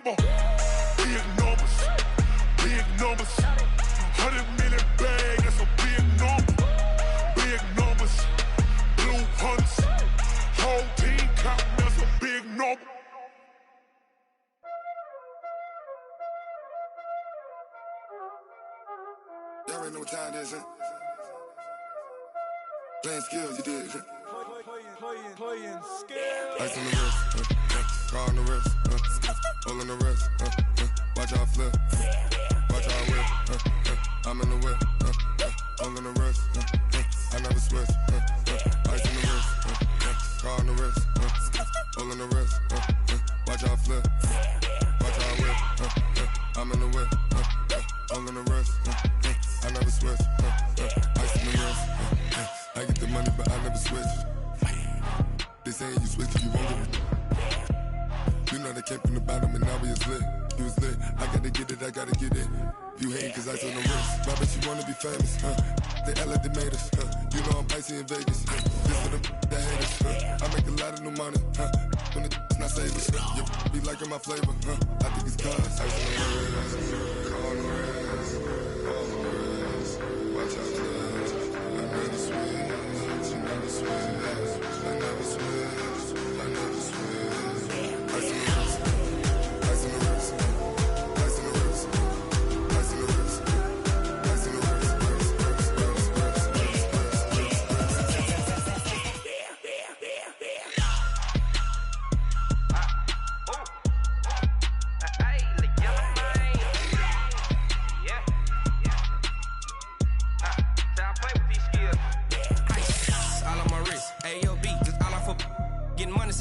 Big numbers, 100 million bag, that's a big number. Big numbers, blue hunts, whole team counting, that's a big number. Y'all already know what time it is, huh? Playing skills, you did. Playing skills. Ice on the wrist, car on the wrist, all on the wrist, watch out flip, watch out whip, I'm in the whip, all on the wrist, I never switch, ice on the wrist, car on the wrist, all on the wrist, watch out flip, watch out whip, I'm in the whip, all on the wrist, I never switch, ice on the wrist, I get the money but I never switch. They saying you switch if you won't get it. You know they came from the bottom and now we is lit. You was lit, I gotta get it, I gotta get it. You hate cause ice on the wrist. Why bet you wanna be famous, huh? They LA they made us, huh? You know I'm icy in Vegas, huh? This for them that hate us, huh? I make a lot of new money, huh? When it's not savers, you be liking my flavor, huh? I think it's cause ice on the wrist, car on the wrist, all on the wrist. Watch out, cuz I never switch, you never switch. I never switch, I never switch. Ice on the wrist, ice on the wrist, ice on the wrist, ice on the wrist, ice on the wrist,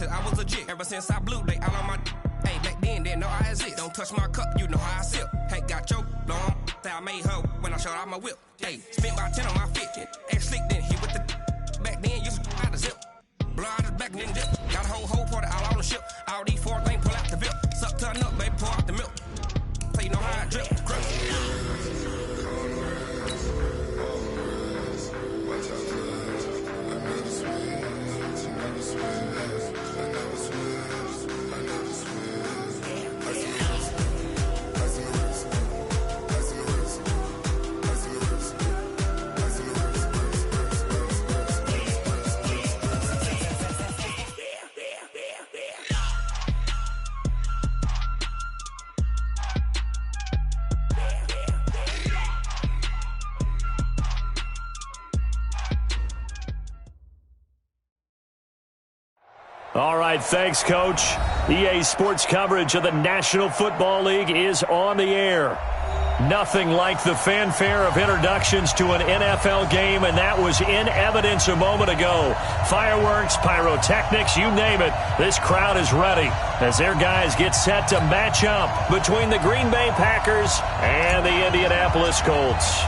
I was legit. Ever since I blew, they all on my hey, back then, didn't know I exist. Don't touch my cup, you know how I sip. Hey, got your long, say I made her when I showed out my whip. Hey, spent about 10 on my fit. Ex slick, then hit with the back then, used to out the zip. Blow out his back, then dip. Got a whole party all on the ship. All these 4 things, pull out the VIP. Suck to a nut, baby, pour out the milk. So you know how I drip. All right, thanks, Coach. EA Sports coverage of the National Football League is on the air. Nothing like the fanfare of introductions to an NFL game, and that was in evidence a moment ago. Fireworks, pyrotechnics, you name it. This crowd is ready as their guys get set to match up between the Green Bay Packers and the Indianapolis Colts.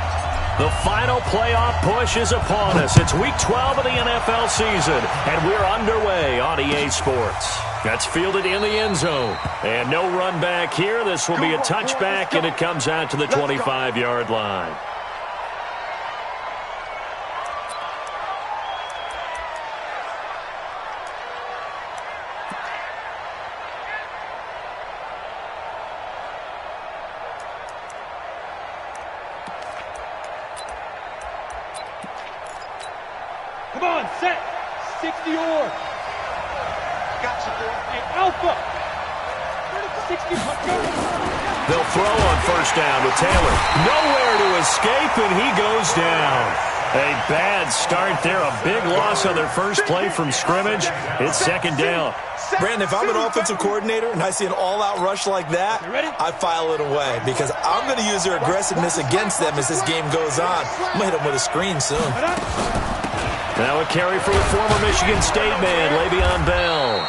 The final playoff push is upon us. It's Week 12 of the NFL season, and we're underway on EA Sports. That's fielded in the end zone. And no run back here. This will be a touchback, and it comes out to the 25-yard line. Come on, set. 60 or. Got support. Hey, Alpha. 60. They'll throw on first down with Taylor. Nowhere to escape, and he goes down. A bad start there. A big loss on their first play from scrimmage. It's second down. Brandon, if I'm an offensive coordinator and I see an all-out rush like that, I file it away because I'm going to use their aggressiveness against them as this game goes on. I'm going to hit them with a screen soon. Now a carry for the former Michigan State man, Le'Veon Bell.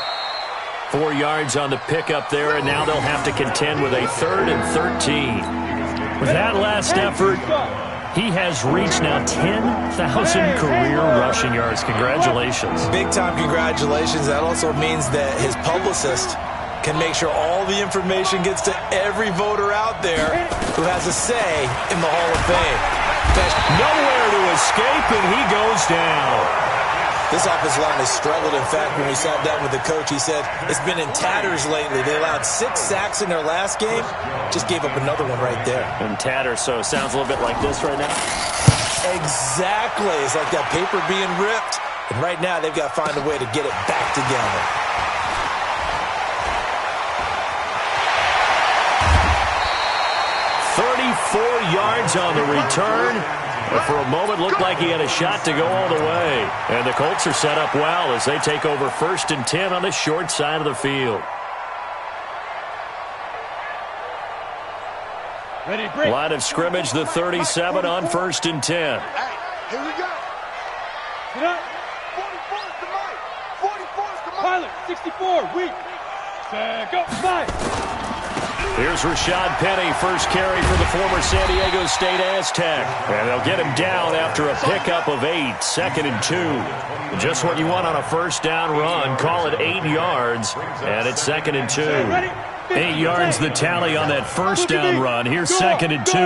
4 yards on the pickup there, and now they'll have to contend with a 3rd and 13. With that last effort, he has reached now 10,000 career rushing yards. Congratulations. Big-time congratulations. That also means that his publicist can make sure all the information gets to every voter out there who has a say in the Hall of Fame. Nowhere to escape, and he goes down. This offensive line has struggled. In fact, when we sat down with the coach, he said it's been in tatters lately. They allowed 6 sacks in their last game. Just gave up another one right there. In tatters, so it sounds a little bit like this right now. Exactly. It's like that paper being ripped. And right now, they've got to find a way to get it back together. Yards on the return. But for a moment, looked like he had a shot to go all the way. And the Colts are set up well as they take over 1st and 10 on the short side of the field. Ready, break. Line of scrimmage, the 37 on 1st and 10. Hey, here we go. Get up. 44's the mic. 44's the mic. Pilot, 64, weak. Set, go, 5. Here's Rashad Penny, first carry for the former San Diego State Aztec. And they'll get him down after a pickup of 8, 2nd and 2. Just what you want on a first down run. Call it 8 yards, and it's 2nd and 2. 8 yards the tally on that first down run. Here's 2nd and 2.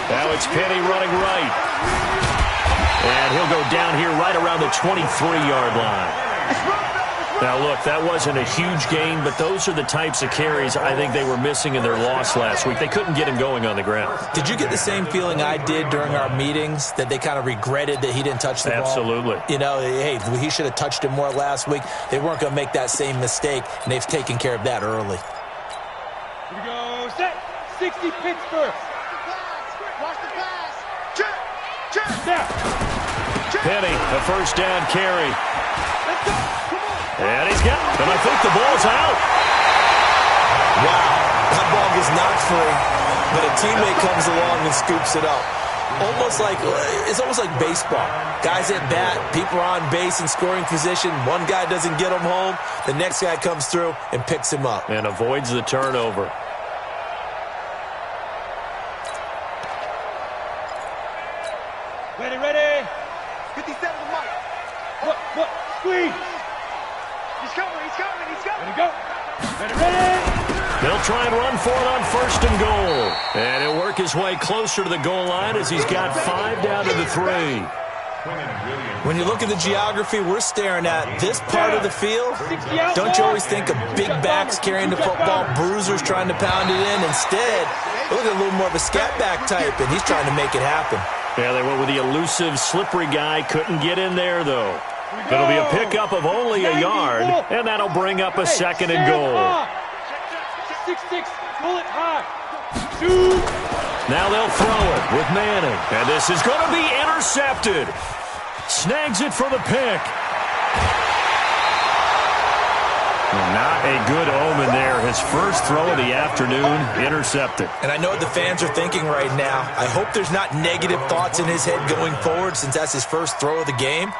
Now it's Penny running right. And he'll go down here right around the 23-yard line. Now, look, that wasn't a huge gain, but those are the types of carries I think they were missing in their loss last week. They couldn't get him going on the ground. Did you get the same feeling I did during our meetings, that they kind of regretted that he didn't touch the ball? Absolutely. You know, hey, he should have touched it more last week. They weren't going to make that same mistake, and they've taken care of that early. Here we go, set, 60 Pittsburgh. Watch the pass. Check, check. Snap. Penny, a first down carry. Let's go. And he's got it. And I think the ball's out. Wow, that ball gets knocked free, but a teammate comes along and scoops it up. It's almost like baseball. Guys at bat, people are on base in scoring position. One guy doesn't get him home. The next guy comes through and picks him up. And avoids the turnover. Ready. 57 the mic. Look, squeeze. He's coming. Ready, go. Ready. They'll try and run for it on 1st and goal. And he'll work his way closer to the goal line as he's got 5 down to the 3. When you look at the geography we're staring at, this part of the field, don't you always think of big backs carrying the football, bruisers trying to pound it in? Instead, look at a little more of a scat back type, and he's trying to make it happen. Yeah, they went with the elusive, slippery guy. Couldn't get in there, though. It'll be a pickup of only a yard, and that'll bring up a 2nd and goal. 6-6, pull it high. Shoot. Now they'll throw it with Manning, and this is going to be intercepted. Snags it for the pick. Not a good omen there. His first throw of the afternoon, intercepted. And I know what the fans are thinking right now. I hope there's not negative thoughts in his head going forward, since that's his first throw of the game.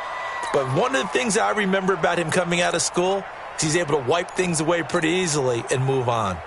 But one of the things I remember about him coming out of school is he's able to wipe things away pretty easily and move on.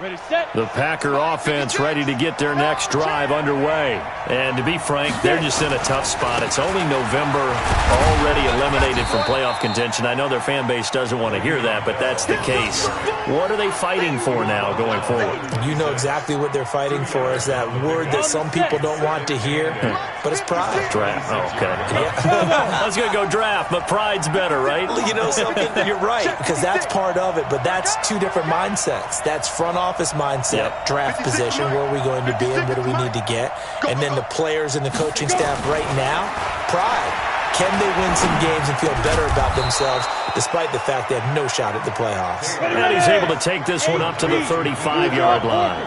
Ready, set. The Packer offense ready to get their next drive underway. And to be frank, they're just in a tough spot. It's only November, already eliminated from playoff contention. I know their fan base doesn't want to hear that, but that's the case. What are they fighting for now going forward? You know exactly what they're fighting for. Is that word that some people don't want to hear, but it's pride. Draft. Oh, okay. Yeah. I was going to go draft, but pride's better, right? You know something? You're right, because that's part of it, but that's two different mindsets. That's front office mindset, draft position, where are we going to be and what do we need to get? And then the players and the coaching staff right now, pride. Can they win some games and feel better about themselves despite the fact they have no shot at the playoffs? And he's able to take this one up to the 35-yard line.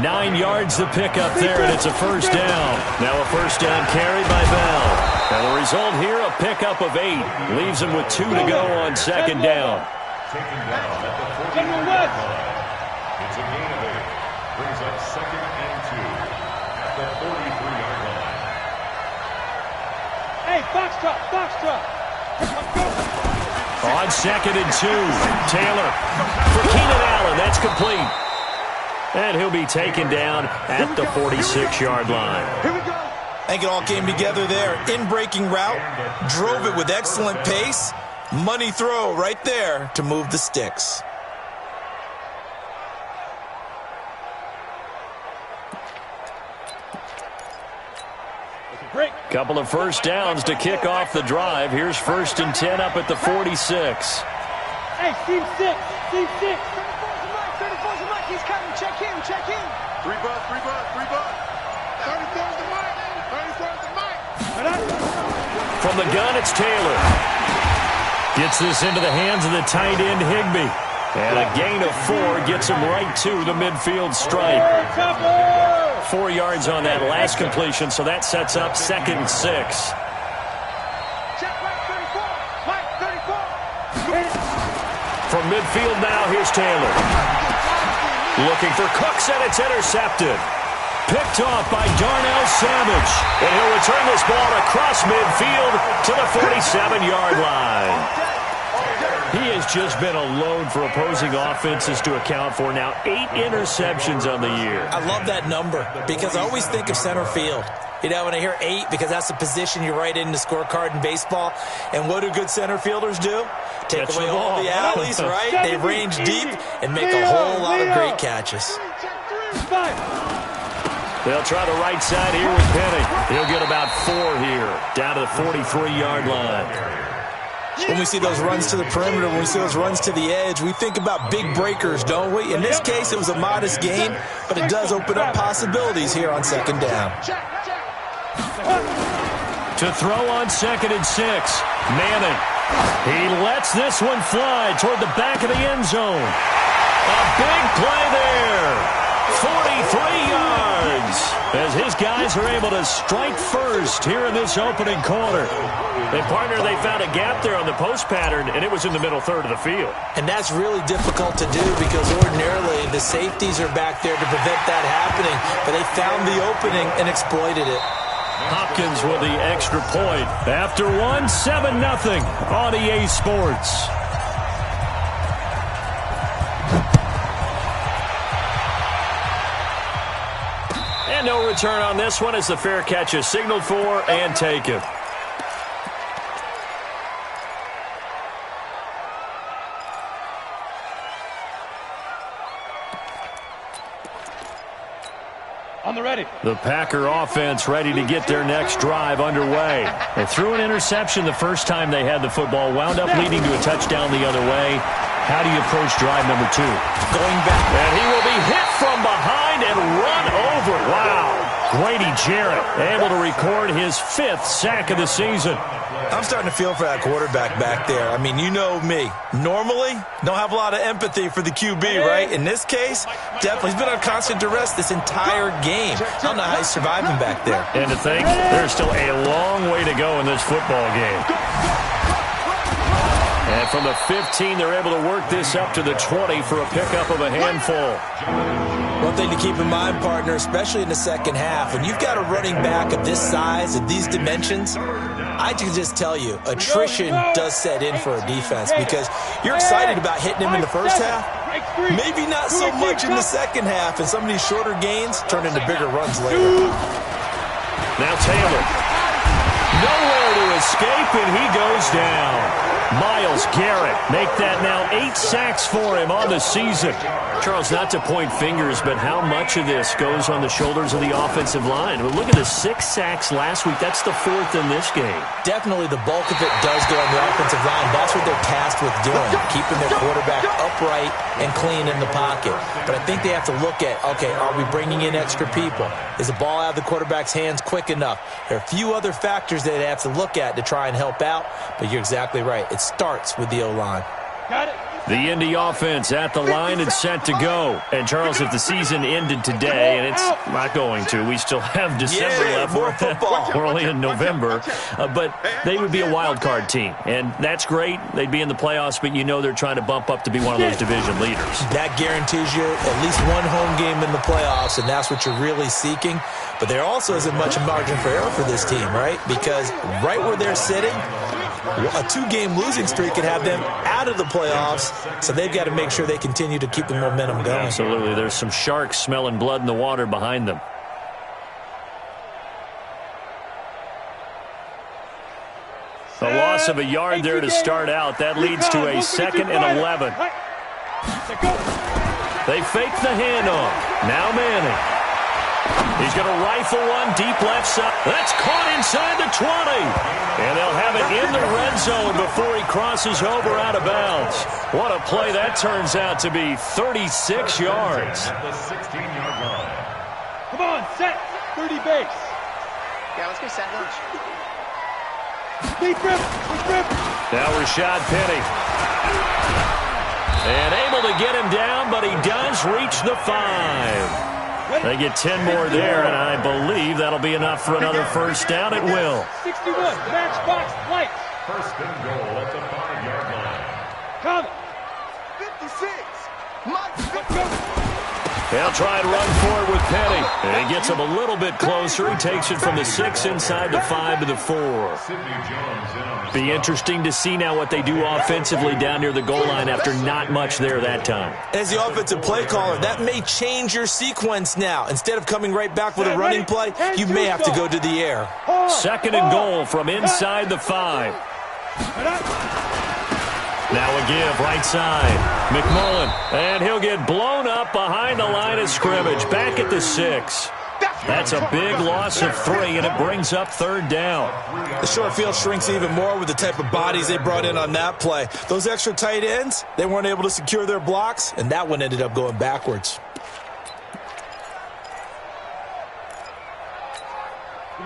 9 yards to pick up there, and it's a first down. Now a first down carry by Bell. And the result here, a pickup of 8. Leaves him with 2 to go on 2nd down. General West. It's a gain of 8. Brings up 2nd and 2 at the 43-yard line. Hey, Foxtrot. On 2nd and 2, Taylor for Keenan Allen. That's complete. And he'll be taken down at the 46-yard line. Here we go. I think it all came together there. In-breaking route, drove it with excellent pace. Money throw right there to move the sticks. Couple of first downs to kick off the drive. Here's 1st and 10 up at the 46. Hey, team 6. Team 6. 34's the mic. He's coming. Check in. 3 bucks. 34's the mic. 34's the mic. From the gun, it's Taylor. Gets this into the hands of the tight end, Higbee. And a gain of 4 gets him right to the midfield stripe. 4 yards on that last completion, so that sets up 2nd and 6. Check right 34. Mike, 34. From midfield now, here's Taylor. Looking for Cooks, and it's intercepted. Picked off by Darnell Savage. And he'll return this ball across midfield to the 47-yard line. He has just been a load for opposing offenses to account for. Now 8 interceptions on the year. I love that number because I always think of center field. You know, when I hear 8, because that's the position you write in the scorecard in baseball. And what do good center fielders do? Take away all the alleys, right? They range deep and make a whole lot of great catches. They'll try the right side here with Penny. He'll get about 4 here, down to the 43-yard line. When we see those runs to the perimeter, when we see those runs to the edge, we think about big breakers, don't we? In this case, it was a modest gain, but it does open up possibilities here on 2nd down. To throw on 2nd and 6, Manning. He lets this one fly toward the back of the end zone. A big play there. 43 yards as his guys are able to strike first here in this opening quarter. And, partner, they found a gap there on the post pattern, and it was in the middle third of the field. And that's really difficult to do because ordinarily the safeties are back there to prevent that happening. But they found the opening and exploited it. Hopkins with the extra point. After 1, 7-0 on EA Sports. And no return on this one as the fair catch is signaled for and taken. On the ready. The Packer offense ready to get their next drive underway. They threw an interception the first time they had the football, wound up leading to a touchdown the other way. How do you approach drive number 2? Going back. And he will be hit from behind and run over. Wow. Grady Jarrett able to record his 5th sack of the season. I'm starting to feel for that quarterback back there. I mean, you know me. Normally, don't have a lot of empathy for the QB, right? In this case, definitely. He's been on constant duress this entire game. I don't know how he's surviving back there. And to think, there's still a long way to go in this football game. And from the 15, they're able to work this up to the 20 for a pickup of a handful. One thing to keep in mind, partner, especially in the second half, when you've got a running back of this size, of these dimensions, I can just tell you, attrition does set in for a defense because you're excited about hitting him in the first half. Maybe not so much in the second half, and some of these shorter gains turn into bigger runs later. Now Taylor. Nowhere to escape, and he goes down. Myles Garrett make that now 8 sacks for him on the season. Charles, not to point fingers, but how much of this goes on the shoulders of the offensive line? Well, look at the 6 sacks last week. That's the 4th in this game. Definitely the bulk of it does go on the offensive line. That's what they're tasked with doing, keeping their quarterback upright and clean in the pocket. But I think they have to look at, okay, are we bringing in extra people? Is the ball out of the quarterback's hands quick enough? There are a few other factors that they have to look at to try and help out, but you're exactly right. It starts with the O-line. Got it. The Indy offense at the line and set to go. And, Charles, if the season ended today, and it's not going to, we still have December left. More football. We're only in November. But they would be a wild card team. And that's great. They'd be in the playoffs, but you know they're trying to bump up to be one of those division leaders. That guarantees you at least one home game in the playoffs, and that's what you're really seeking. But there also isn't much margin for error for this team, right? Because right where they're sitting, a 2-game losing streak could have them out of the playoffs, so they've got to make sure they continue to keep the momentum going. Absolutely. There's some sharks smelling blood in the water behind them. A loss of a yard there to start out. That leads to a 2nd and 11. They fake the handoff. Now Manning. He's going to rifle one deep left side. That's caught inside the 20. And they'll have it in the red zone before he crosses over out of bounds. What a play that turns out to be. 36 yards. At the 16-yard line. Come on, set. 30 base. Yeah, let's go set lunch. Deep rip. Deep rip. Now Rashad Penny. And able to get him down, but he does reach the 5. They get 10 more there, and I believe that'll be enough for another first down. It will. 61. Matchbox lights. First and goal at the 5-yard line. Come. 56. Let's go. They'll try and run forward with Penny. And he gets him a little bit closer. He takes it from the 6 inside the 5 to the 4. Sidney Jones in on the Be interesting to see now what they do offensively down near the goal line after not much there that time. As the offensive play caller, that may change your sequence now. Instead of coming right back with a running play, you may have to go to the air. Second and goal from inside the 5. Now a give, right side. McMullen, and he'll get blown up behind the line of scrimmage. Back at the 6. That's a big loss of 3, and it brings up third down. The short field shrinks even more with the type of bodies they brought in on that play. Those extra tight ends, they weren't able to secure their blocks, and that one ended up going backwards.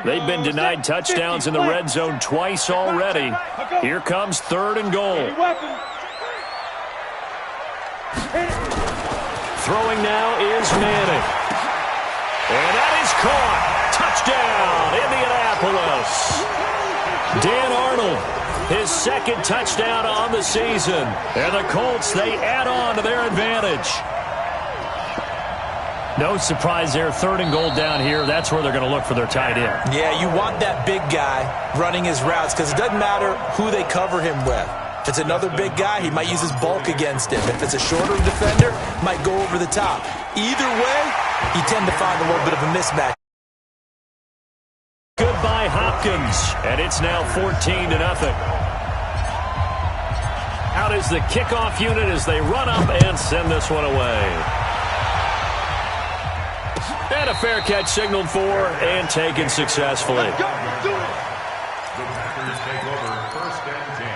They've been denied touchdowns in the red zone twice already. Here comes third and goal. Throwing now is Manning. And that is caught. Touchdown, Indianapolis. Dan Arnold, his second touchdown on the season. And the Colts, they add on to their advantage. No surprise there. Third and goal down here. That's where they're going to look for their tight end. Yeah, you want that big guy running his routes because it doesn't matter who they cover him with. If it's another big guy, he might use his bulk against him. If it's a shorter defender, might go over the top. Either way, you tend to find a little bit of a mismatch. Goodbye, Hopkins. And it's now 14-0. Out is the kickoff unit as they run up and send this one away. And a fair catch signaled for and taken successfully. The Packers take over first and 10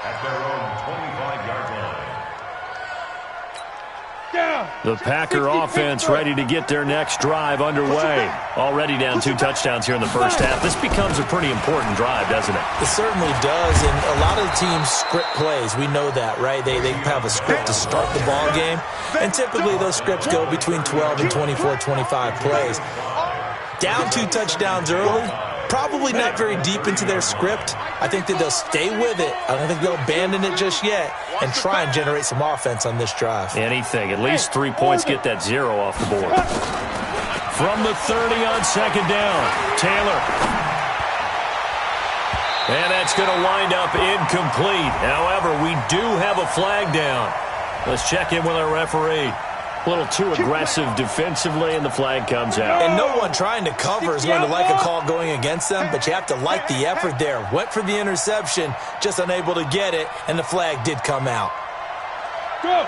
at their own 25-yard line. The Packer offense ready to get their next drive underway. Already down 2 touchdowns here in the first half. This becomes a pretty important drive, doesn't it? It certainly does, and a lot of the teams script plays. We know that, right? They have a script to start the ball game, and typically those scripts go between 12 and 24, 25 plays. Down 2 touchdowns early, probably not very deep into their script. I think that they'll stay with it. I don't think they'll abandon it just yet and try and generate some offense on this drive. Anything. At least 3 points, get that 0 off the board. From the 30 on second down, Taylor. And that's going to wind up incomplete. However, we do have a flag down. Let's check in with our referee. A little too aggressive defensively, and the flag comes out. And no one trying to cover is going to like a call going against them, but you have to like the effort there. Went for the interception, just unable to get it, and the flag did come out. Go.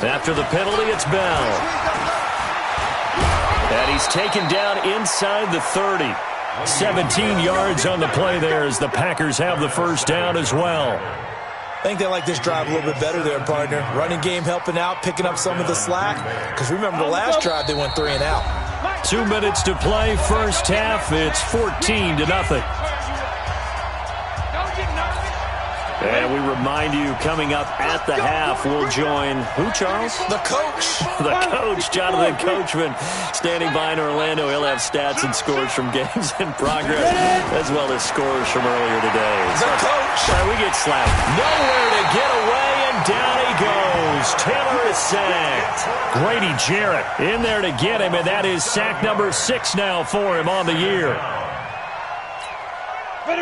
After the penalty, it's Bell. And he's taken down inside the 30. 17 yards on the play there as the Packers have the first down as well. I think they like this drive a little bit better there, partner. Running game helping out, picking up some of the slack. Because remember the last drive, they went 3 and out. 2 minutes to play, first half. It's 14-0. And we remind you, coming up at the half, we'll join who, Charles? The coach. The coach, Jonathan Coachman, standing by in Orlando. He'll have stats and scores from games in progress, as well as scores from earlier today. The coach. We get slapped. Nowhere to get away, and down he goes. Taylor is sacked. Grady Jarrett in there to get him, and that is sack number 6 now for him on the year.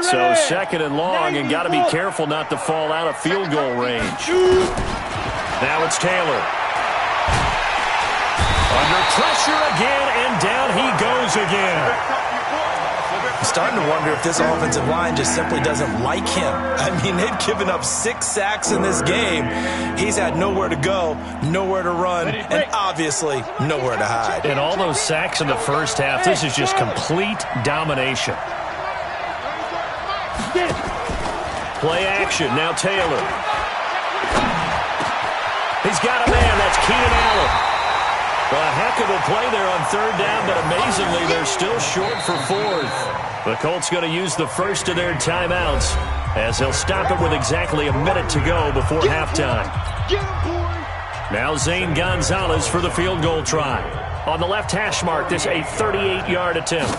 So second and long, and got to be careful not to fall out of field goal range. Now it's Taylor. Under pressure again, and down he goes again. He's starting to wonder if this offensive line just simply doesn't like him. I mean, they've given up 6 sacks in this game. He's had nowhere to go, nowhere to run, and obviously nowhere to hide. And all those sacks in the first half, this is just complete domination. Play action, now Taylor. He's got a man, that's Keenan Allen. Well, a heck of a play there on third down, but amazingly, they're still short for fourth. The Colts going to use the first of their timeouts as they'll stop it with exactly a minute to go before halftime. Now Zane Gonzalez for the field goal try. On the left hash mark, this a 38-yard attempt.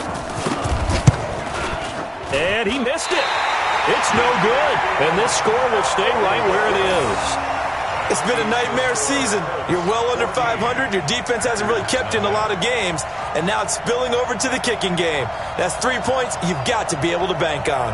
And he missed it. It's no good. And this score will stay right where it is. It's been a nightmare season. You're well under 500. Your defense hasn't really kept you in a lot of games. And now it's spilling over to the kicking game. That's 3 points you've got to be able to bank on.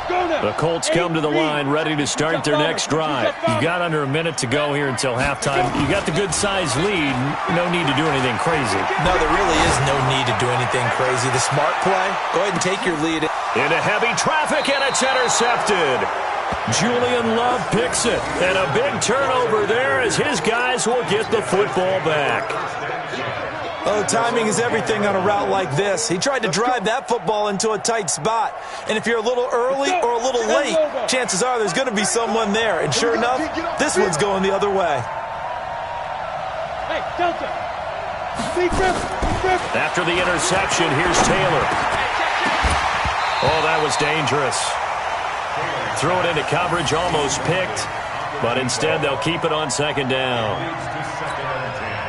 The Colts come to the line ready to start their next drive. You've got under a minute to go here until halftime. You got the good-sized lead. No need to do anything crazy. No, there really is no need to do anything crazy. The smart play, go ahead and take your lead. Into heavy traffic, and it's intercepted. Julian Love picks it. And a big turnover there as his guys will get the football back. Oh, timing is everything on a route like this. He tried to drive that football into a tight spot. And if you're a little early or a little late, chances are there's going to be someone there. And sure enough, this one's going the other way. Hey, Delta. After the interception, here's Taylor. Oh, that was dangerous. Throw it into coverage, almost picked. But instead, they'll keep it on second down.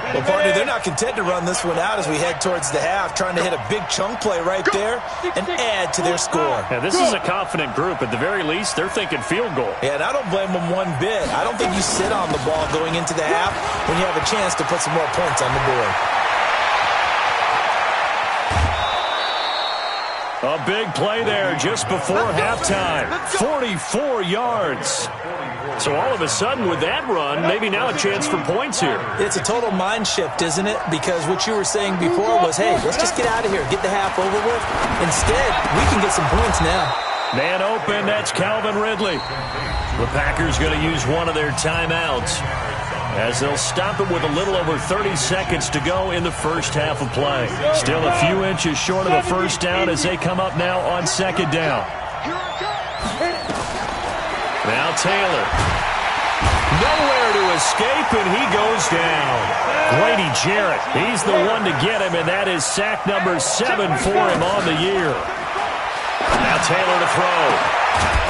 Well, partner, they're not content to run this one out as we head towards the half, trying to hit a big chunk play right there and add to their score. Yeah, this is a confident group. At the very least, they're thinking field goal. Yeah, and I don't blame them one bit. I don't think you sit on the ball going into the half when you have a chance to put some more points on the board. A big play there just before halftime. 44 yards. So all of a sudden with that run, maybe now a chance for points here. It's a total mind shift, isn't it? Because what you were saying before was, hey, let's just get out of here, get the half over with. Instead, we can get some points now. Man open, that's Calvin Ridley. The Packers going to use one of their timeouts as they'll stop it with a little over 30 seconds to go in the first half of play. Still a few inches short of a first down as they come up now on second down. Now Taylor. Nowhere to escape, and he goes down. Grady Jarrett, he's the one to get him, and that is sack number 7 for him on the year. Now Taylor to throw.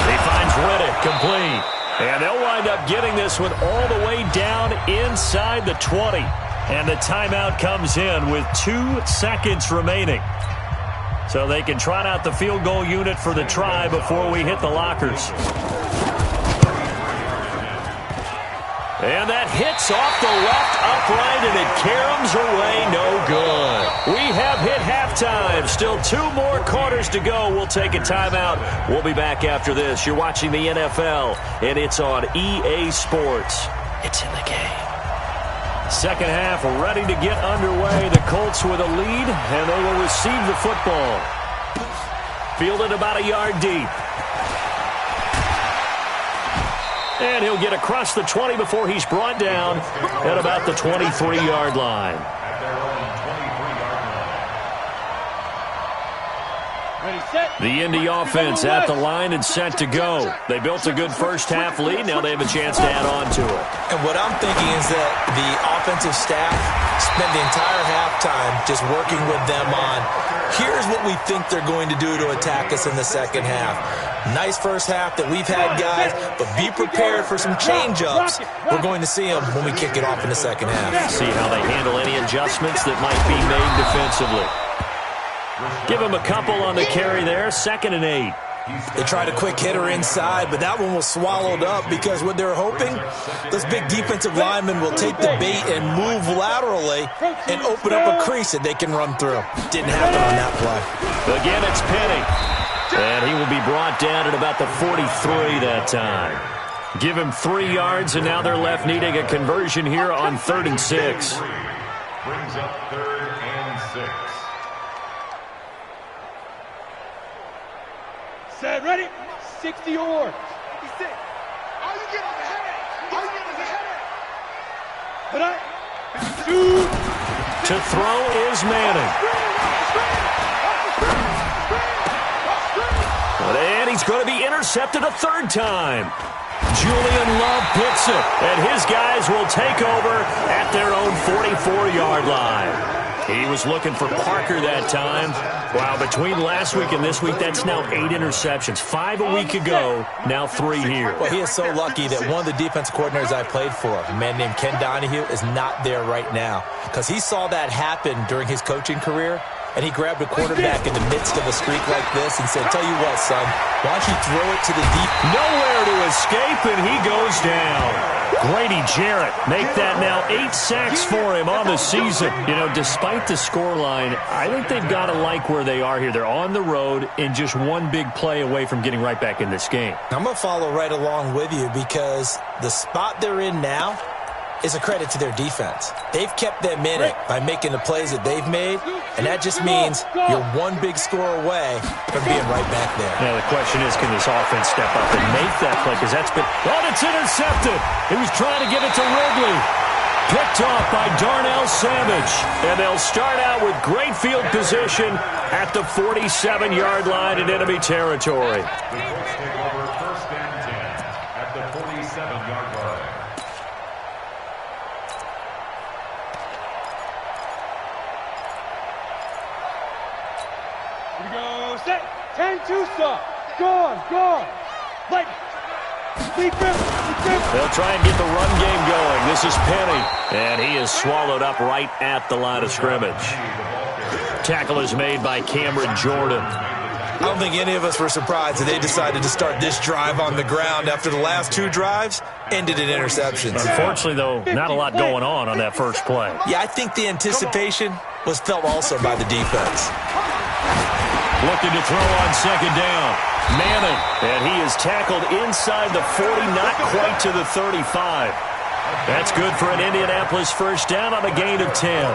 He finds Riddick, complete. And they'll wind up getting this one all the way down inside the 20. And the timeout comes in with 2 seconds remaining. So they can trot out the field goal unit for the try before we hit the lockers. And that hits off the left upright, and it caroms away, no good. We have hit halftime. Still 2 more quarters to go. We'll take a timeout. We'll be back after this. You're watching the NFL, and it's on EA Sports. It's in the game. Second half ready to get underway. The Colts with a lead, and they will receive the football. Fielded about a yard deep. And he'll get across the 20 before he's brought down at about the 23-yard line. The Indy offense at the line and set to go. They built a good first half lead. Now they have a chance to add on to it. And what I'm thinking is that the offensive staff spent the entire halftime just working with them on, here's what we think they're going to do to attack us in the second half. Nice first half that we've had, guys, but be prepared for some change-ups. We're going to see them when we kick it off in the second half. See how they handle any adjustments that might be made defensively. Give him a couple on the carry there, 2nd and 8. They tried a quick hitter inside, but that one was swallowed up because what they're hoping, those big defensive linemen will take the bait and move laterally and open up a crease that they can run through. Didn't happen on that play. Again, it's Penny. And he will be brought down at about the 43 that time. Give him 3 yards, and now they're left needing a conversion here on 3rd and 6. Brings up 3rd and 6. Set, ready? 60 or. 56. All you get is a headache. All you get is a headache. Put up. Shoot. To throw is Manning. And he's going to be intercepted a third time. Julian Love picks it, and his guys will take over at their own 44-yard line. He was looking for Parker that time. Wow, between last week and this week, that's now 8 interceptions. 5 a week ago, now 3 here. Well, he is so lucky that one of the defense coordinators I played for, a man named Ken Donahue, is not there right now. Because he saw that happen during his coaching career, and he grabbed a quarterback in the midst of a streak like this and said, tell you what, son, why don't you throw it to the deep? Nowhere to escape, and he goes down. Grady Jarrett make that now 8 sacks for him on the season. You know, despite the scoreline, I think they've got to like where they are here. They're on the road and just one big play away from getting right back in this game. I'm going to follow right along with you because the spot they're in now is a credit to their defense. They've kept them in it by making the plays that they've made, and that just means you're one big score away from being right back there. Now, the question is, can this offense step up and make that play? Because that's been... Oh, it's intercepted! He was trying to give it to Ridley. Picked off by Darnell Savage. And they'll start out with great field position at the 47-yard line in enemy territory. The Colts take over first and 10 at the 47-yard line. Here we go. Set. 10-2 stop. Gone. Light. They'll try and get the run game going. This is Penny, and he is swallowed up right at the line of scrimmage. Tackle is made by Cameron Jordan. I don't think any of us were surprised that they decided to start this drive on the ground after the last 2 drives ended in interceptions. Unfortunately, though, not a lot going on that first play. Yeah, I think the anticipation was felt also by the defense. Looking to throw on second down. Manning, and he is tackled inside the 40, not quite to the 35. That's good for an Indianapolis first down on a gain of 10.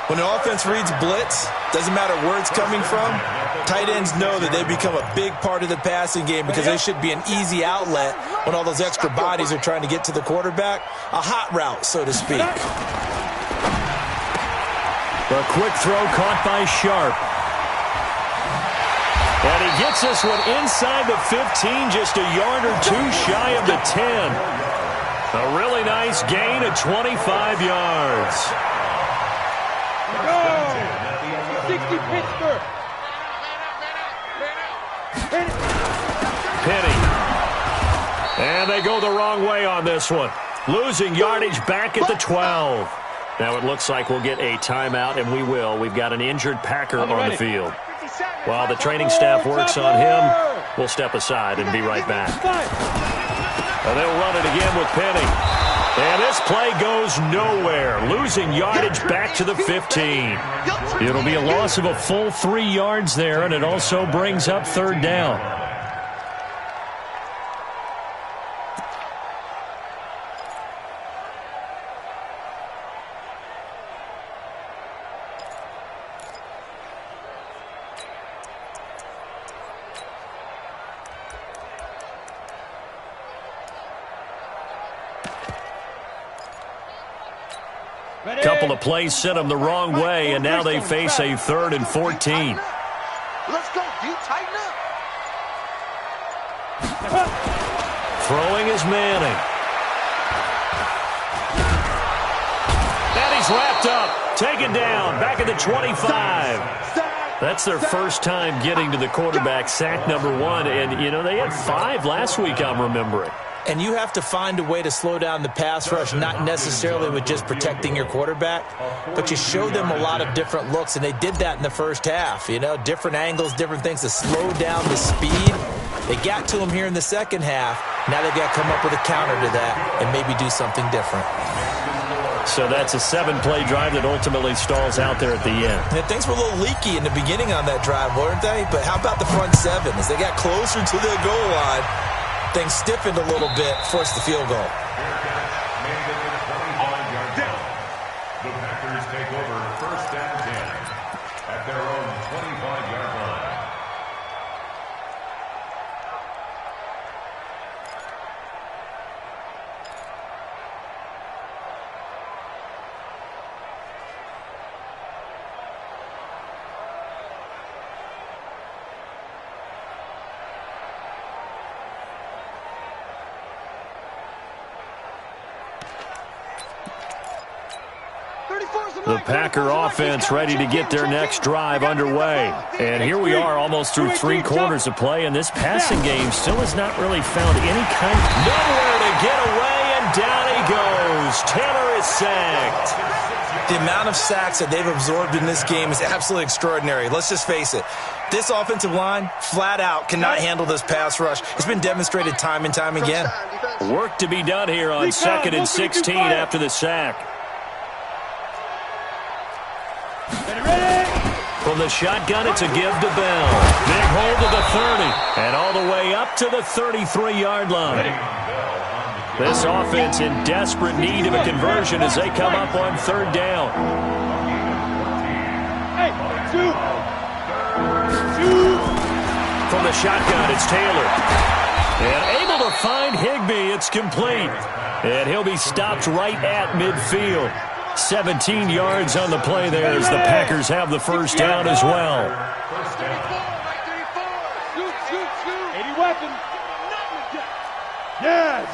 When the offense reads blitz, doesn't matter where it's coming from, tight ends know that they become a big part of the passing game because they should be an easy outlet when all those extra bodies are trying to get to the quarterback. A hot route, so to speak. A quick throw caught by Sharp. And he gets this one inside the 15, just a yard or 2 shy of the 10. A really nice gain of 25 yards. Go. 60 Pittsburgh. Penny. And they go the wrong way on this one. Losing yardage back at the 12. Now it looks like we'll get a timeout, and we will. We've got an injured Packer on the field. While the training staff works on him, we'll step aside and be right back. And they'll run it again with Penny. And this play goes nowhere. Losing yardage back to the 15. It'll be a loss of a full 3 yards there, and it also brings up third down. Couple of plays sent them the wrong way, and now they face a 3rd and 14. Let's go, dude. Tighten up. Throwing is Manning. And he's wrapped up. Taken down. Back at the 25. That's their first time getting to the quarterback, sack number 1. And, you know, they had 5 last week, I'm remembering. And you have to find a way to slow down the pass rush, not necessarily with just protecting your quarterback, but you show them a lot of different looks, and they did that in the first half. You know, different angles, different things to slow down the speed. They got to him here in the second half. Now they've got to come up with a counter to that and maybe do something different. So that's a 7-play drive that ultimately stalls out there at the end. And things were a little leaky in the beginning on that drive, weren't they? But how about the front 7? As they got closer to the goal line, things stiffened a little bit, forced the field goal. The Packers take over first and 10 The Packer offense ready to get their next drive underway. And here we are almost through 3 quarters of play, and this passing game still has not really found any kind of nowhere to get away, and down he goes. Taylor is sacked. The amount of sacks that they've absorbed in this game is absolutely extraordinary. Let's just face it. This offensive line, flat out, cannot handle this pass rush. It's been demonstrated time and time again. Work to be done here on 2nd and 16 after the sack. From the shotgun, it's a give to Bell. Big hold to the 30, and all the way up to the 33-yard line. This offense in desperate need of a conversion as they come up on 3rd down. Hey, two. From the shotgun, it's Taylor. And able to find Higbee. It's complete. And he'll be stopped right at midfield. 17 yards on the play there as the Packers have the first down as well. Shoot. 80 weapons. Yes.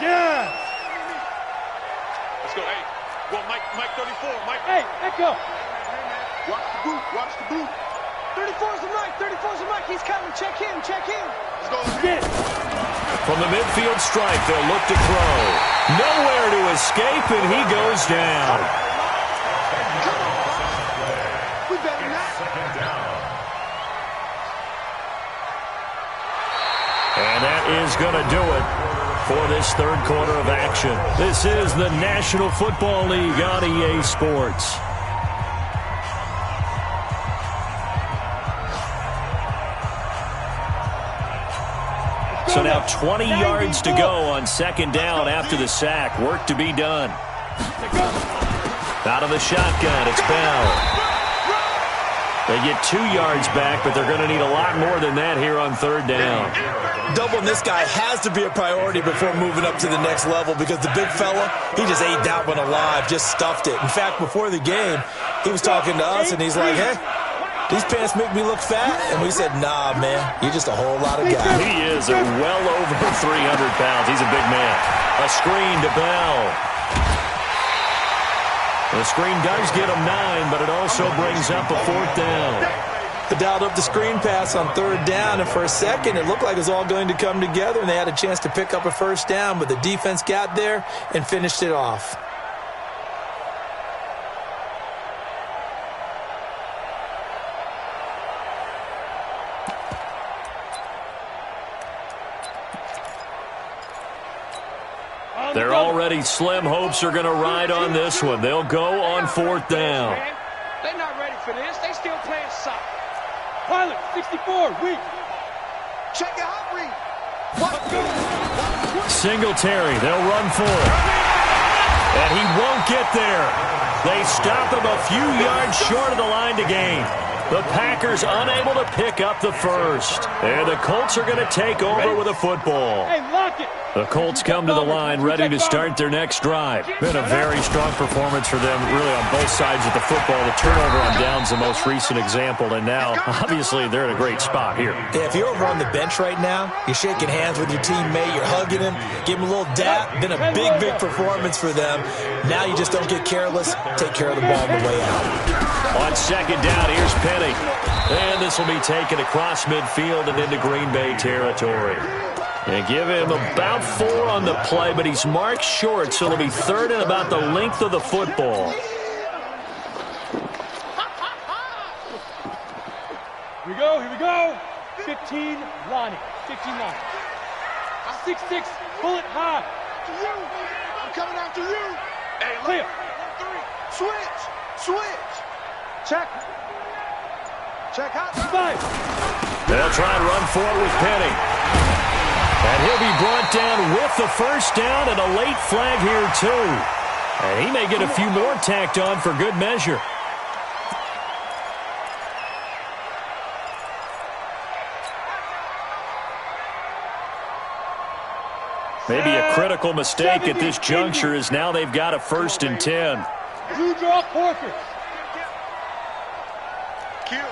Let's go. Hey, well, Mike 34. Mike. Hey, Echo. Watch the boot. 34's the Mike. He's coming. Check him. Let's go. Get. From the midfield stripe, they'll look to throw. Nowhere to escape, and he goes down. We better not. And that is going to do it for this 3rd quarter of action. This is the National Football League on EA Sports. So now 20 yards to go on 2nd down after the sack. Work to be done. Out of the shotgun, it's Bell. They get 2 yards back, but they're going to need a lot more than that here on 3rd down. Doubling this guy has to be a priority before moving up to the next level because the big fella, he just ate that one alive, just stuffed it. In fact, before the game, he was talking to us, and he's like, hey, these pants make me look fat. And we said, nah, man, you're just a whole lot of guy. He is well over 300 pounds. He's a big man. A screen to Bell. The screen does get him 9, but it also brings up a 4th down. They dialed up the screen pass on 3rd down, and for a second, it looked like it was all going to come together, and they had a chance to pick up a 1st down, but the defense got there and finished it off. They're already slim hopes are going to ride on this one. They'll go on 4th down. They're not ready for this. They still playing soccer. Pilot, 64, weak. Check your hot read. Singletary, they'll run for it. And he won't get there. They stop him a few yards short of the line to gain. The Packers unable to pick up the first. And the Colts are going to take over with a football. Hey, lock it. The Colts come to the line ready to start their next drive. Been a very strong performance for them really on both sides of the football. The turnover on downs the most recent example, and now obviously they're in a great spot here. Yeah, if you're over on the bench right now, you're shaking hands with your teammate, you're hugging him, give him a little dap. Been a big performance for them. Now you just don't get careless. Take care of the ball on the way out. On 2nd down, here's Penny. And this will be taken across midfield and into Green Bay territory. And give him about 4 on the play, but he's marked short, so it'll be 3rd and about the length of the football. Here we go. 15, Lonnie. 15, Lonnie. 6-6, bullet high. To you. I'm coming after you. Hey, Clear. 3. Switch. Check hot. 5. They'll try and run for it with Penny. And he'll be brought down with the first down and a late flag here, too. And he may get a few more tacked on for good measure. Maybe a critical mistake at this juncture is now they've got a 1st and 10. You draw Porker. Kill.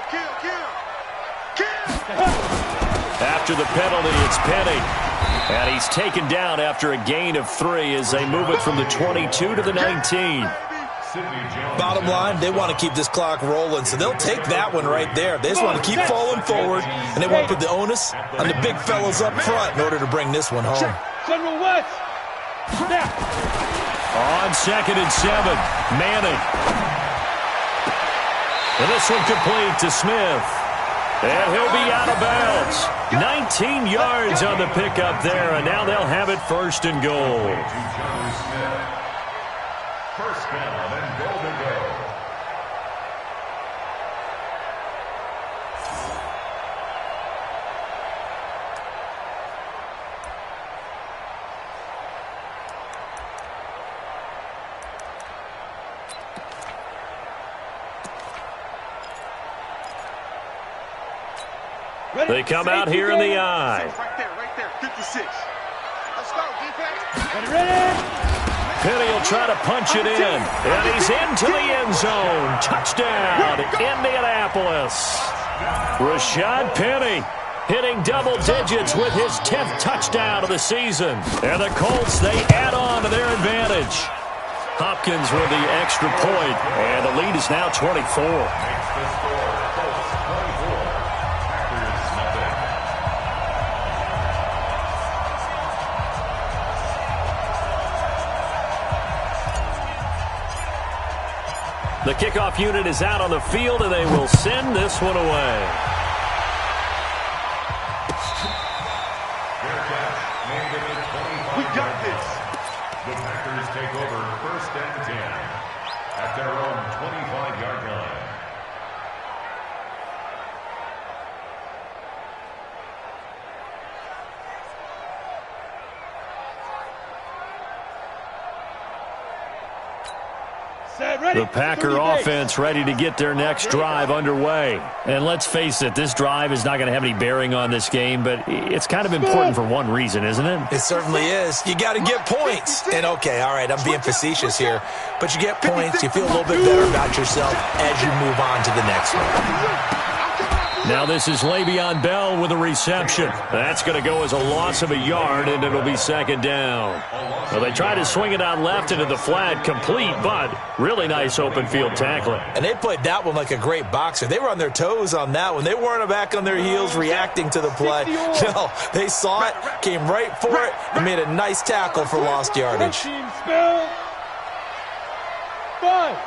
After the penalty, it's Penny. And he's taken down after a gain of 3 as they move it from the 22 to the 19. Bottom line, they want to keep this clock rolling, so they'll take that one right there. They just want to keep falling forward, and they want to put the onus on the big fellas up front in order to bring this one home. General West. Snap. On 2nd and 7, Manning. And this one complete to Smith. And he'll be out of bounds. 19 yards on the pickup there, and now they'll have it 1st and goal. First down and goal to go. They come out here in the eye. Right there, 56. Let's go, defense. Ready? Penny will try to punch it in, and he's into the end zone. Touchdown, Indianapolis. Rashad Penny hitting double digits with his 10th touchdown of the season. And the Colts, they add on to their advantage. Hopkins with the extra point, and the lead is now 24. The kickoff unit is out on the field, and they will send this one away. We got this. The Packers take over 1st and 10 at their own 25-yard line. The Packer offense ready to get their next drive underway. And let's face it, this drive is not going to have any bearing on this game, but it's kind of important for one reason, isn't it? It certainly is. You got to get points. And, okay, all right, I'm being facetious here, but you get points, you feel a little bit better about yourself as you move on to the next one. Now this is Le'Veon Bell with a reception. That's going to go as a loss of a yard, and it'll be 2nd down. Well, they try to swing it out left into the flat, complete, but really nice open field tackling. And they played that one like a great boxer. They were on their toes on that one. They weren't back on their heels reacting to the play. No, they saw it, came right for it, and made a nice tackle for lost yardage. Five.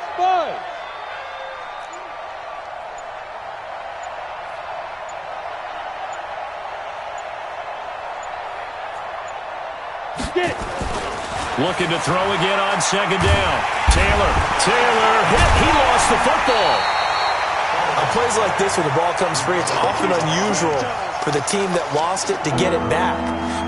Looking to throw again on 2nd down. Taylor hit. He lost the football. On plays like this where the ball comes free, it's often unusual for the team that lost it to get it back.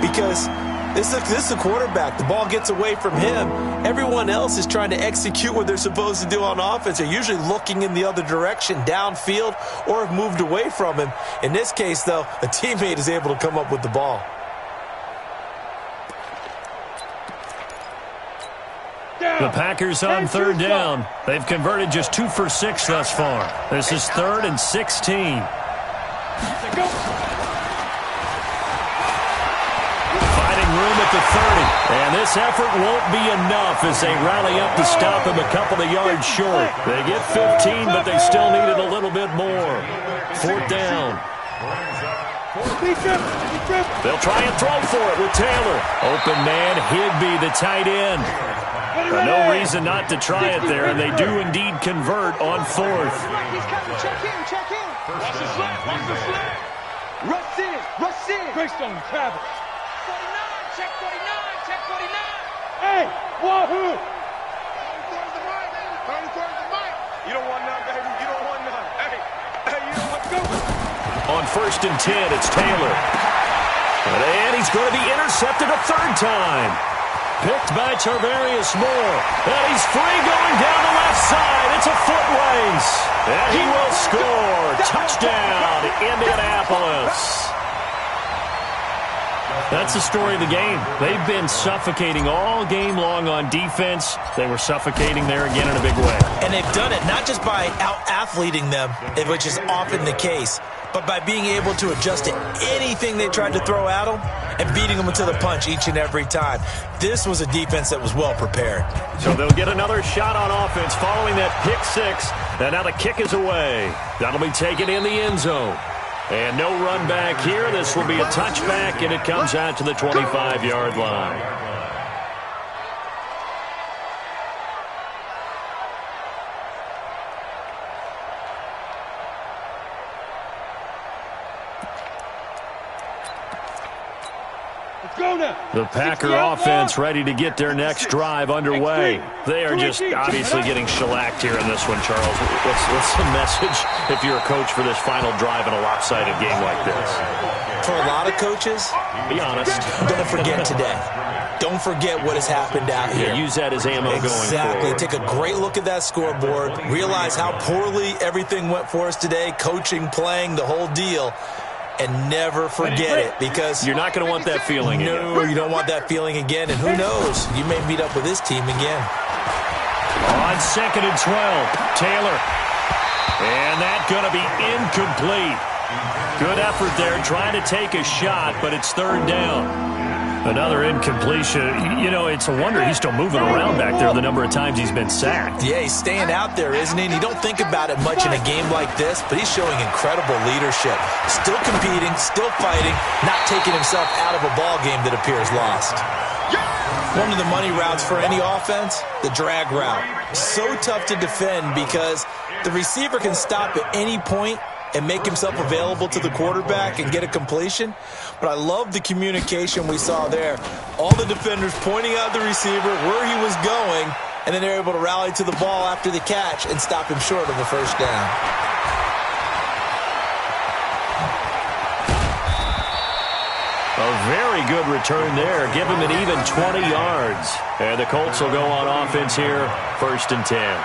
Because this is the quarterback. The ball gets away from him. Everyone else is trying to execute what they're supposed to do on offense. They're usually looking in the other direction, downfield, or have moved away from him. In this case, though, a teammate is able to come up with the ball. The Packers on 3rd down. They've converted just 2 for 6 thus far. This is 3rd and 16. Finding room at the 30. And this effort won't be enough as they rally up to stop him a couple of yards short. They get 15, but they still needed a little bit more. 4th down. They'll try and throw for it with Taylor. Open man, Higbee, the tight end. No reason not to try it there, and they do indeed convert on 4th. He's coming. Check in. Watch the slap. Rush in. Greystone, Travis. 49, check 49. Hey, wahoo! 34's the mic. You don't want none, baby. You don't want none. Hey, you don't want to go. On 1st and 10, it's Taylor. And he's going to be intercepted a 3rd time. Picked by Tarvarius Moore. And he's free going down the left side. It's a foot race. And he will score. Touchdown, Indianapolis. That's the story of the game. They've been suffocating all game long on defense. They were suffocating there again in a big way. And they've done it not just by out-athleting them, which is often the case, but by being able to adjust to anything they tried to throw at them and beating them to the punch each and every time. This was a defense that was well prepared. So they'll get another shot on offense following that pick six. And now the kick is away. That'll be taken in the end zone. And no run back here. This will be a touchback, and it comes out to the 25-yard line. The Packer offense ready to get their next drive underway. They are just obviously getting shellacked here in this one, Charles. What's the message if you're a coach for this final drive in a lopsided game like this? For a lot of coaches, be honest, don't forget today. Don't forget what has happened out here. Yeah, use that as ammo going forward. Exactly. Take a great look at that scoreboard. Realize how poorly everything went for us today. Coaching, playing, the whole deal. And never forget it, because you're not going to want that feeling again. No, you don't want that feeling again. And who knows? You may meet up with this team again. On 2nd and 12, Taylor. And that's going to be incomplete. Good effort there, trying to take a shot, but it's 3rd down. Another incompletion. You know, it's a wonder he's still moving around back there the number of times he's been sacked. Yeah, he's staying out there, isn't he? And you don't think about it much in a game like this, but he's showing incredible leadership. Still competing, still fighting, not taking himself out of a ball game that appears lost. One of the money routes for any offense, the drag route. So tough to defend because the receiver can stop at any point and make himself available to the quarterback and get a completion. But I love the communication we saw there. All the defenders pointing out the receiver, where he was going, and then they're able to rally to the ball after the catch and stop him short of a 1st down. A very good return there. Give him an even 20 yards. And the Colts will go on offense here, 1st and 10.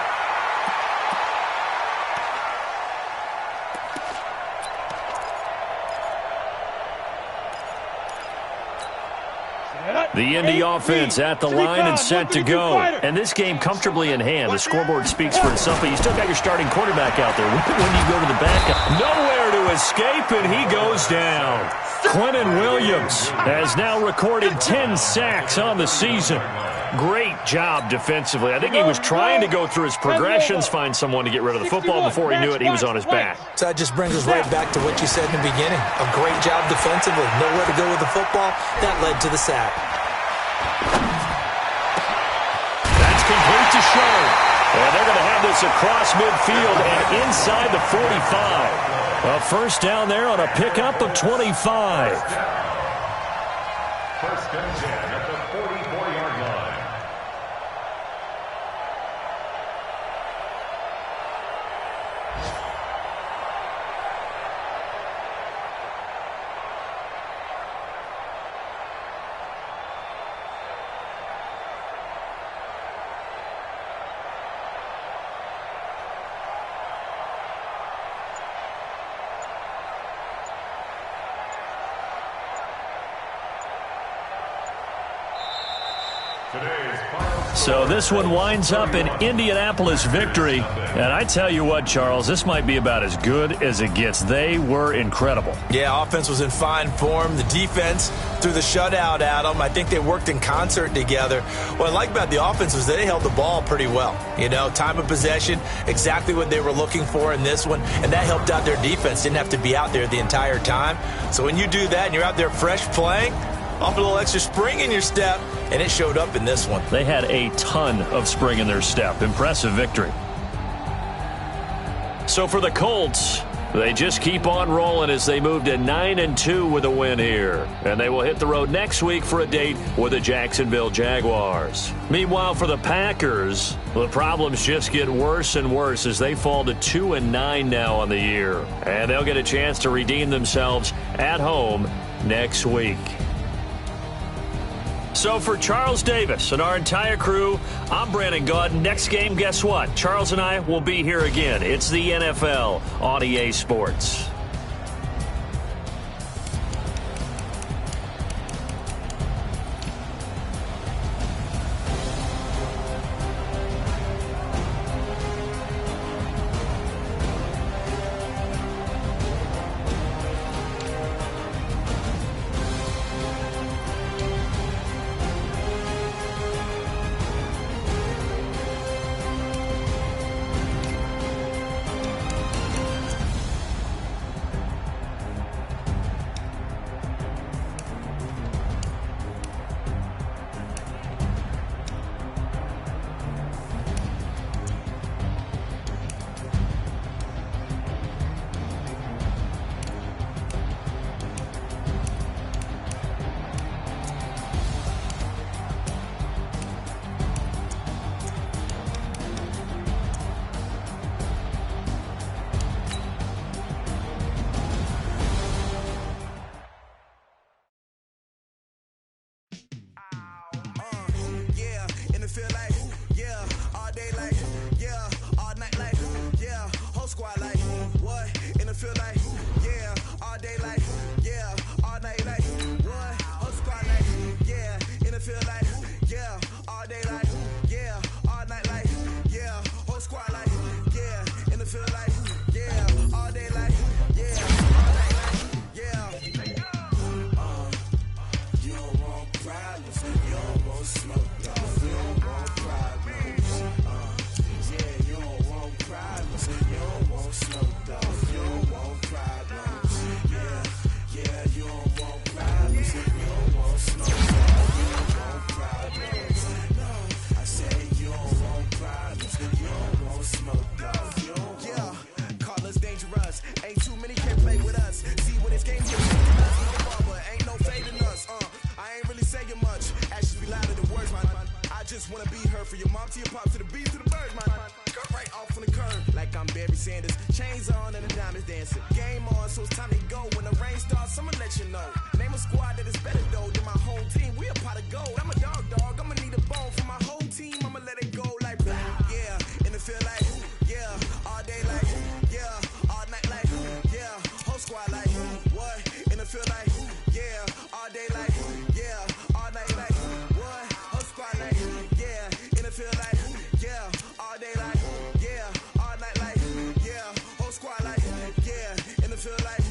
The Indy offense at the line and set to go. And this game comfortably in hand. The scoreboard speaks for itself, but you still got your starting quarterback out there. When you go to the backup, nowhere to escape, and he goes down. Quentin Williams has now recorded 10 sacks on the season. Great job defensively. I think he was trying to go through his progressions, find someone to get rid of the football. Before he knew it, he was on his back. So that just brings us right back to what you said in the beginning. A great job defensively. Nowhere to go with the football. That led to the sack. That's complete to Sherman. And they're going to have this across midfield and inside the 45. A 1st down there on a pickup of 25. 1st and 10 at the 44-yard line. So this one winds up an Indianapolis victory. And I tell you what, Charles, this might be about as good as it gets. They were incredible. Yeah, offense was in fine form. The defense threw the shutout at them. I think they worked in concert together. What I like about the offense was they held the ball pretty well. You know, time of possession, exactly what they were looking for in this one. And that helped out their defense. Didn't have to be out there the entire time. So when you do that and you're out there fresh playing, off a little extra spring in your step, and it showed up in this one. They had a ton of spring in their step. Impressive victory. So for the Colts, they just keep on rolling as they move to 9-2 with a win here. And they will hit the road next week for a date with the Jacksonville Jaguars. Meanwhile, for the Packers, the problems just get worse and worse as they fall to 2-9 now on the year. And they'll get a chance to redeem themselves at home next week. So for Charles Davis and our entire crew, I'm Brandon Gaudin. Next game, guess what? Charles and I will be here again. It's the NFL on EA Sports. squad like, what? In the field like, yeah, all day like, yeah, all night like, what? Whole squad like, yeah, in the field like, yeah, all day like, yeah, all night like, yeah, whole squad like, yeah, in the field like, yeah, all day like, yeah, all night like, yeah. You don't want problems, you don't want smoke, dog. You don't want problems, yeah, you don't want problems, you don't want smoke, dog. You don't want problems, yeah, yeah, you don't want problems, you don't want smoke, dog. You don't want problems, no, I say you don't want problems, you don't want smoke, dog. You don't yeah, call us dangerous, ain't too many can play with us. See when this game gets no bubble, ain't no fading us, I ain't really saying much, actions be louder than words, man. I just wanna be heard for your mom to your pop to the beat to the birds, man. Cut right off on the curb, like I'm Barry Sanders. Chains on and the diamonds dancing. Game on, so it's time to go. When the rain starts, I'ma let you know. Name a squad that is better though than my whole team. We a pot of gold. I'm a dog, I'ma need a bone for my whole team. I'ma let it go like, yeah, in the field like, yeah, all day like, yeah, all night like, yeah, whole squad like, what? In the field like, yeah, all day like, yeah, all night like, what? Whole squad like, yeah, in the field like, yeah, all day like, yeah, all night like, yeah, whole squad like, yeah, in the field like,